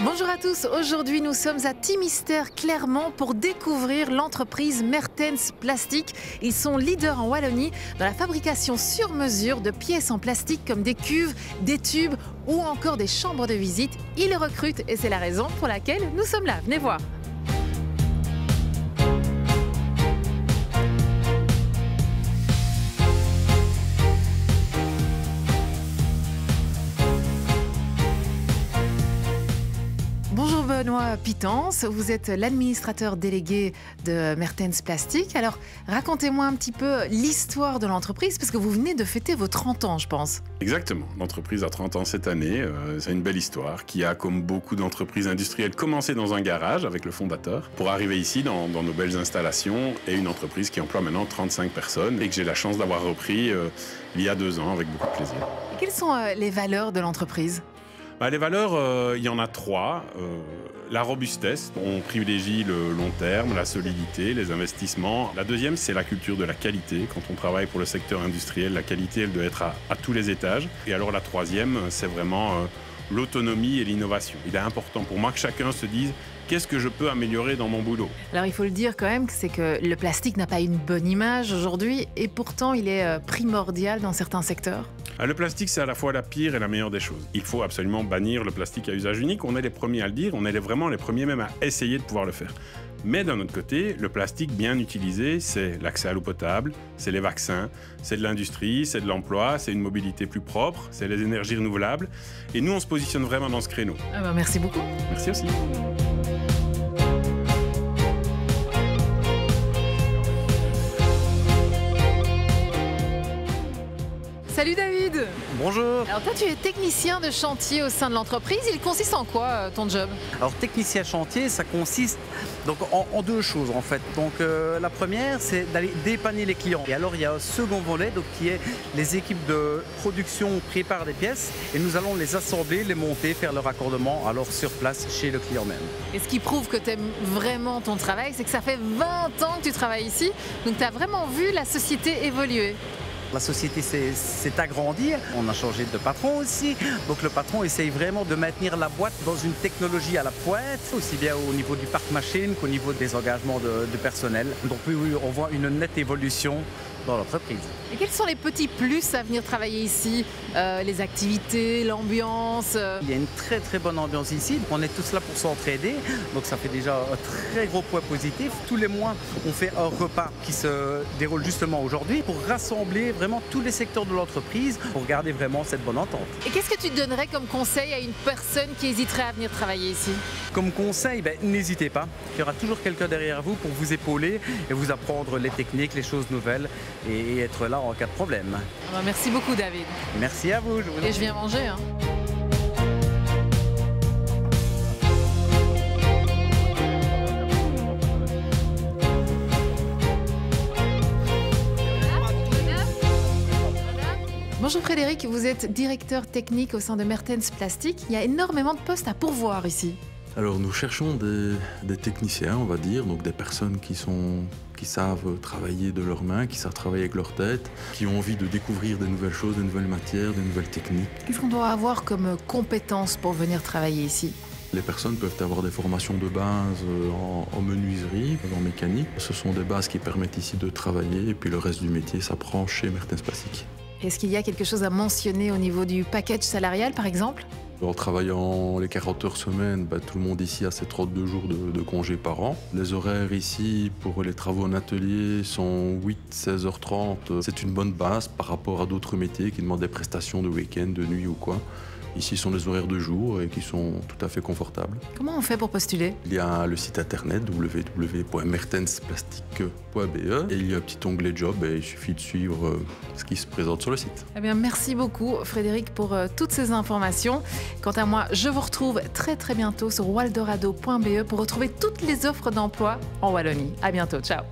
Bonjour à tous, aujourd'hui nous sommes à Timister, Clermont, pour découvrir l'entreprise Mertens Plastic. Ils sont leaders en Wallonie dans la fabrication sur mesure de pièces en plastique comme des cuves, des tubes ou encore des chambres de visite. Ils recrutent et c'est la raison pour laquelle nous sommes là. Venez voir. Bonjour Benoît Pitance, vous êtes l'administrateur délégué de Mertens Plastic. Alors racontez-moi un petit peu l'histoire de l'entreprise parce que vous venez de fêter vos 30 ans je pense. Exactement, l'entreprise a 30 ans cette année, c'est une belle histoire qui a, comme beaucoup d'entreprises industrielles, commencé dans un garage avec le fondateur pour arriver ici dans nos belles installations et une entreprise qui emploie maintenant 35 personnes et que j'ai la chance d'avoir repris il y a 2 ans avec beaucoup de plaisir. Et quelles sont les valeurs de l'entreprise ? Les valeurs, il y en a 3. La robustesse, on privilégie le long terme, la solidité, les investissements. La deuxième, c'est la culture de la qualité. Quand on travaille pour le secteur industriel, la qualité, elle doit être à tous les étages. Et alors la troisième, c'est vraiment l'autonomie et l'innovation. Il est important pour moi que chacun se dise qu'est-ce que je peux améliorer dans mon boulot. Alors il faut le dire quand même, c'est que le plastique n'a pas une bonne image aujourd'hui et pourtant il est primordial dans certains secteurs. Le plastique, c'est à la fois la pire et la meilleure des choses. Il faut absolument bannir le plastique à usage unique. On est les premiers à le dire, on est vraiment les premiers même à essayer de pouvoir le faire. Mais d'un autre côté, le plastique bien utilisé, c'est l'accès à l'eau potable, c'est les vaccins, c'est de l'industrie, c'est de l'emploi, c'est une mobilité plus propre, c'est les énergies renouvelables. Et nous, on se positionne vraiment dans ce créneau. Merci beaucoup. Merci aussi. Salut David. Bonjour. Alors toi tu es technicien de chantier au sein de l'entreprise. Il consiste en quoi ton job ? Alors technicien chantier, ça consiste donc en 2 choses en fait. Donc la première, c'est d'aller dépanner les clients. Et alors il y a un second volet donc, qui est les équipes de production préparent des pièces et nous allons les assembler, les monter, faire le raccordement alors sur place chez le client même. Et ce qui prouve que tu aimes vraiment ton travail, c'est que ça fait 20 ans que tu travailles ici. Donc tu as vraiment vu la société évoluer. La société s'est agrandie, on a changé de patron aussi, donc le patron essaye vraiment de maintenir la boîte dans une technologie à la pointe, aussi bien au niveau du parc machine qu'au niveau des engagements de personnel. Donc oui, on voit une nette évolution dans l'entreprise. Et quels sont les petits plus à venir travailler ici ? Les activités, l'ambiance Il y a une très très bonne ambiance ici, on est tous là pour s'entraider, donc ça fait déjà un très gros point positif. Tous les mois, on fait un repas qui se déroule justement aujourd'hui pour rassembler vraiment tous les secteurs de l'entreprise pour garder vraiment cette bonne entente. Et qu'est-ce que tu donnerais comme conseil à une personne qui hésiterait à venir travailler ici ? Comme conseil, n'hésitez pas, il y aura toujours quelqu'un derrière vous pour vous épauler et vous apprendre les techniques, les choses nouvelles et être là en cas de problème. Merci beaucoup David. Merci à vous. Et je viens manger. Bonjour Frédéric, vous êtes directeur technique au sein de Mertens Plastic. Il y a énormément de postes à pourvoir ici. Alors nous cherchons des techniciens, on va dire, donc des personnes qui savent travailler de leurs mains, qui savent travailler avec leur tête, qui ont envie de découvrir de nouvelles choses, de nouvelles matières, de nouvelles techniques. Qu'est-ce qu'on doit avoir comme compétences pour venir travailler ici ? Les personnes peuvent avoir des formations de base en menuiserie, en mécanique. Ce sont des bases qui permettent ici de travailler et puis le reste du métier s'apprend chez Mertens Plastic. Est-ce qu'il y a quelque chose à mentionner au niveau du package salarial par exemple ? En travaillant les 40 heures semaine, tout le monde ici a ses 32 jours de congés par an. Les horaires ici pour les travaux en atelier sont 8-16h30. C'est une bonne base par rapport à d'autres métiers qui demandent des prestations de week-end, de nuit ou quoi. Ici, ce sont des horaires de jour et qui sont tout à fait confortables. Comment on fait pour postuler ? Il y a le site internet www.mertensplastic.be et il y a un petit onglet job et il suffit de suivre ce qui se présente sur le site. Eh bien, merci beaucoup Frédéric pour toutes ces informations. Quant à moi, je vous retrouve très très bientôt sur waldorado.be pour retrouver toutes les offres d'emploi en Wallonie. À bientôt, ciao.